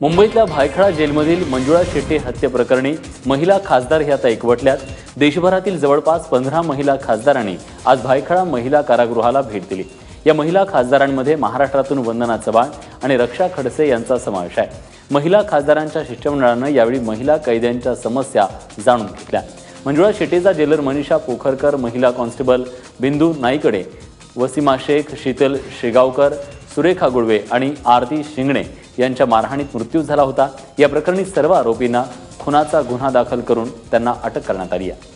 मुंबईतल्या भायखळा जेलमधील मंजुळा शेट्टी हत्येप्रकरणी महिला खासदार ह्या आता एकवटल्यात। देशभरातील जवळपास 15 महिला खासदारांनी आज भायखळा महिला कारागृहाला भेट दिली। या महिला खासदारांमध्ये महाराष्ट्रातून वंदना चव्हाण आणि रक्षा खडसे यांचा समावेश आहे। महिला खासदारांच्या शिष्टमंडळानं यावेळी महिला कैद्यांच्या समस्या जाणून घेतल्या। मंजुळा शेट्टीचा जेलर मनीषा पोखरकर, महिला कॉन्स्टेबल बिंदू नाईकडे, वसीमा शेख, शीतल शेगावकर, सुरेखा गुळवे आणि आरती शिंगणे यांच्या मारहाणीत मृत्यू झाला होता। या प्रकरणी सर्व आरोपींना खुनाचा गुन्हा दाखल करून त्यांना अटक करण्यात आली आहे।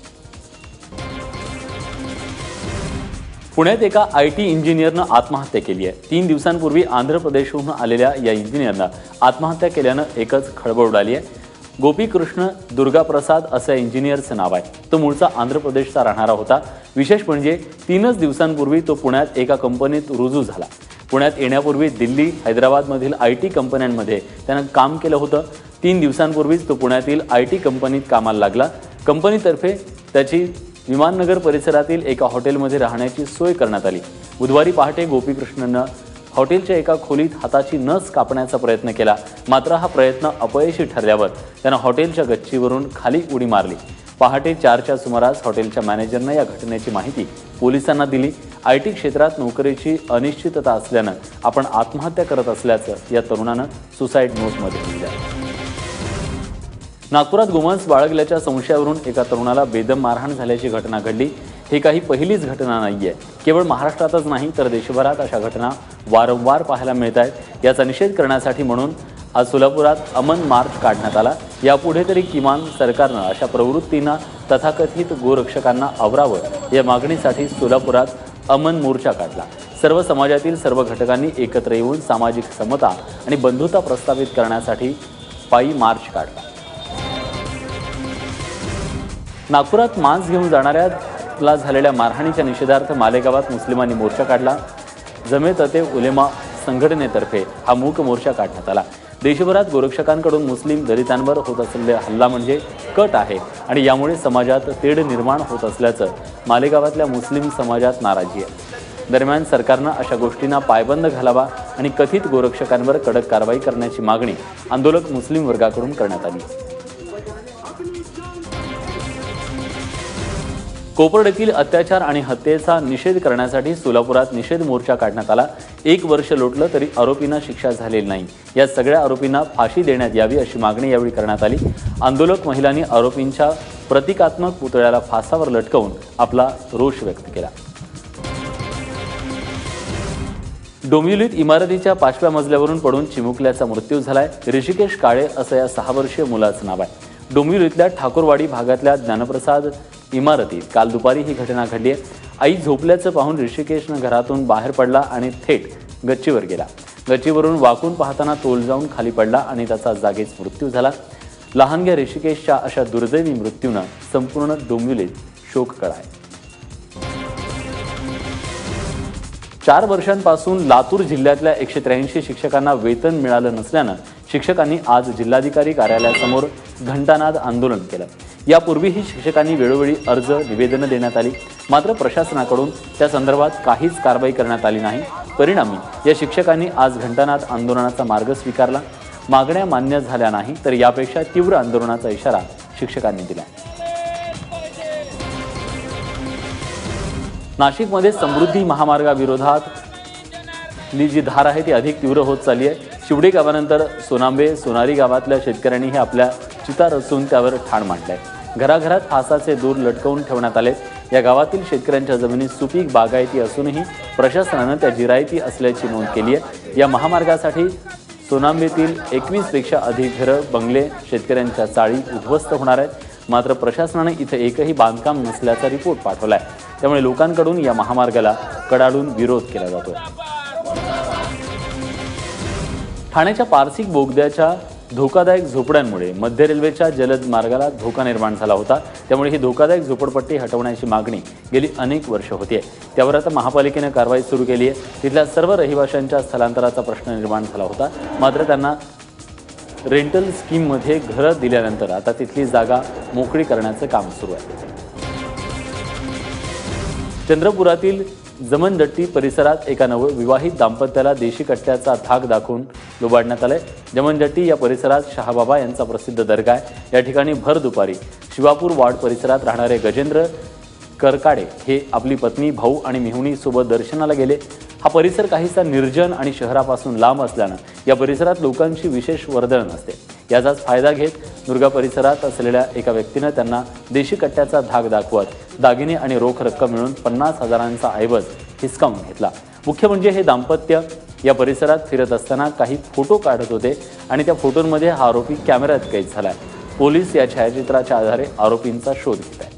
पुण्यात एका IT इंजिनियरनं आत्महत्या केली आहे। 3 दिवसांपूर्वी आंध्र प्रदेशहून आलेल्या या इंजिनियरनं आत्महत्या केल्यानं एकच खळबळ उडाली आहे। गोपीकृष्ण दुर्गाप्रसाद असं इंजिनियरचं नाव आहे। तो मूळचा आंध्र प्रदेशचा राहणारा होता। विशेष म्हणजे 3च दिवसांपूर्वी तो पुण्यात एका कंपनीत रुजू झाला। पुण्यात येण्यापूर्वी दिल्ली, हैदराबादमधील IT कंपन्यांमध्ये त्यानं काम केलं होतं। 3 दिवसांपूर्वीच तो पुण्यातील IT कंपनीत कामाला लागला। कंपनीतर्फे त्याची विमाननगर परिसरातील एका हॉटेलमध्ये राहण्याची सोय करण्यात आली। बुधवारी पहाटे गोपीकृष्णनं हॉटेलच्या एका खोलीत हाताची नस कापण्याचा प्रयत्न केला, मात्र हा प्रयत्न अपयशी ठरल्यावर त्यानं हॉटेलच्या गच्चीवरून खाली उडी मारली। पहाटे 4च्या सुमारास हॉटेलच्या मॅनेजरनं या घटनेची माहिती पोलिसांना दिली। IT क्षेत्रात नोकरीची अनिश्चितता असल्यानं आपण आत्महत्या करत असल्याचं या तरुणानं सुसाईड नोटमध्ये लिहिलं आहे। नागपुरात गोमांस बाळगल्याच्या संशयावरून एका तरुणाला बेदम मारहाण झाल्याची घटना घडली। ही काही पहिलीच घटना नाहीये। केवळ महाराष्ट्रातच नाही तर देशभरात अशा घटना वारंवार पाहायला मिळत आहेत। याचा निषेध करण्यासाठी म्हणून आज सोलापुरात अमन मार्च काढण्यात आला। यापुढे तरी किमान सरकारनं अशा प्रवृत्तींना तथाकथित गोरक्षकांना आवरावं या मागणीसाठी सोलापुरात अमन मोर्चा काढला। सर्व समाजातील सर्व घटकांनी एकत्र येऊन सामाजिक समता आणि बंधुता प्रस्थापित करण्यासाठी पायी मार्च काढला। नागपुरात मांस घेऊन जाणाऱ्याला झालेल्या मारहाणीच्या निषेधार्थ मालेगावात मुस्लिमांनी मोर्चा काढला। जमेत उलेमा संघटनेतर्फे हा मूक मोर्चा काढण्यात आला। देशभरात गोरक्षकांकडून मुस्लिम दलितांवर होत असलेला हल्ला म्हणजे कट आहे आणि यामुळे समाजात तेढ निर्माण होत असल्याचं मालेगावातल्या मुस्लिम समाजात नाराजी आहे। दरम्यान सरकारनं अशा गोष्टींना पायबंद घालावा आणि कथित गोरक्षकांवर कडक कारवाई करण्याची मागणी आंदोलक मुस्लिम वर्गाकडून करण्यात आली। कोपर्डीतील अत्याचार आणि हत्येचा निषेध करण्यासाठी सोलापुरात निषेध मोर्चा काढण्यात आला। 1 वर्ष लोटलं तरी आरोपींना शिक्षा झालेली नाही। या सगळ्या आरोपींना फाशी देण्यात यावी अशी मागणी यावेळी करण्यात आली। आंदोलक महिलांनी आरोपींच्या प्रतिकात्मक पुतळ्याला फासावर लटकवून आपला रोष व्यक्त केला। डोंबिवलीत इमारतीच्या 5व्या मजल्यावरून पडून चिमुकल्याचा मृत्यू झालाय। ऋषिकेश काळे असं या 6 वर्षीय मुलाचं नाव आहे। डोंबिवलीतल्या ठाकूरवाडी भागातल्या ज्ञानप्रसाद इमारतीत काल दुपारी ही घटना घडली आहे। आई झोपल्याचं पाहून ऋषिकेशनं घरातून बाहेर पडला आणि थेट गच्चीवर गेला। गच्चीवरून वाकून पाहताना तोल जाऊन खाली पडला आणि त्याचा जागीच मृत्यू झाला। लहानग्या ऋषिकेशच्या अशा दुर्दैवी मृत्यूनं संपूर्ण डोंबिवलीत शोककळा आहे। 4 वर्षांपासून लातूर जिल्ह्यातल्या 183 शिक्षकांना वेतन मिळालं नसल्यानं शिक्षकांनी आज जिल्हाधिकारी कार्यालयासमोर घंटानाद आंदोलन केलं। यापूर्वीही शिक्षकांनी वेळोवेळी अर्ज निवेदनं देण्यात आली, मात्र प्रशासनाकडून त्या संदर्भात काहीच कारवाई करण्यात आली नाही। परिणामी या शिक्षकांनी आज घंटानाद आंदोलनाचा मार्ग स्वीकारला। मागण्या मान्य झाल्या नाही तर यापेक्षा तीव्र आंदोलनाचा इशारा शिक्षकांनी दिला। नाशिकमध्ये समृद्धी महामार्गाविरोधात जी धार आहे ती अधिक तीव्र होत चालली आहे। शिवडे गावानंतर सोनांबे, सोनारी गावातल्या शेतकऱ्यांनीही आपल्या चिता रचून त्यावर ठाण मांडलंय। घराघरात फासाचे दूर लटकवून ठेवण्यात आले। या गावातील शेतकऱ्यांच्या जमिनी सुपीक बागायती असूनही प्रशासनानं त्या जिरायती असल्याची नोंद केली आहे। या महामार्गासाठी सोनांबेतील 21 पेक्षा अधिक घरं, बंगले, शेतकऱ्यांच्या चाळी उद्ध्वस्त होणार आहेत। मात्र प्रशासनाने इथे एकही बांधकाम नसल्याचा रिपोर्ट पाठवलाय। त्यामुळे लोकांकडून या महामार्गाला कडाडून विरोध केला जातोय। ठाण्याच्या पारसिक बोगद्याच्या धोकादायक झोपड्यांमुळे मध्य रेल्वेच्या जलद मार्गाला धोका निर्माण झाला होता। त्यामुळे ही धोकादायक झोपडपट्टी हटवण्याची मागणी गेली अनेक वर्ष होती आहे। त्यावर आता महापालिकेने कारवाई सुरू केली आहे। तिथल्या सर्व रहिवाशांच्या स्थलांतराचा प्रश्न निर्माण झाला होता, मात्र त्यांना रेंटल स्कीममध्ये घरं दिल्यानंतर आता तिथली जागा मोकळी करण्याचं काम सुरू आहे। चंद्रपुरातील जमनदट्टी परिसरात एका नवविवाहित दाम्पत्याला देशी कट्ट्याचा धाक दाखवून लुबाडण्यात आलंय। जमनजट्टी या परिसरात शहाबाबा यांचा प्रसिद्ध दर्गा आहे। या ठिकाणी भर दुपारी शिवापूर वार्ड परिसरात राहणारे गजेंद्र करकाडे हे आपली पत्नी, भाऊ आणि मेहुणी सोबत दर्शनाला गेले। हा परिसर काहीसा निर्जन आणि शहरापासून लांब असल्यानं या परिसरात लोकांची विशेष वर्दळ नसते। याचाच फायदा घेत दुर्गा परिसरात असलेल्या एका व्यक्तीने त्यांना देशी कट्ट्याचा धाक दाखवत दागिने आणि रोख रक्कम मिळून 50,000चा ऐवज हिसकावून घेतला। मुख्य म्हणजे हे दाम्पत्य या परिसरात फिरत असताना काही फोटो काढत होते आणि त्या फोटोंमध्ये हा आरोपी कॅमेऱ्यात कैद झालाय। पोलीस या छायाचित्राच्या आधारे आरोपींचा शोध घेत आहेत।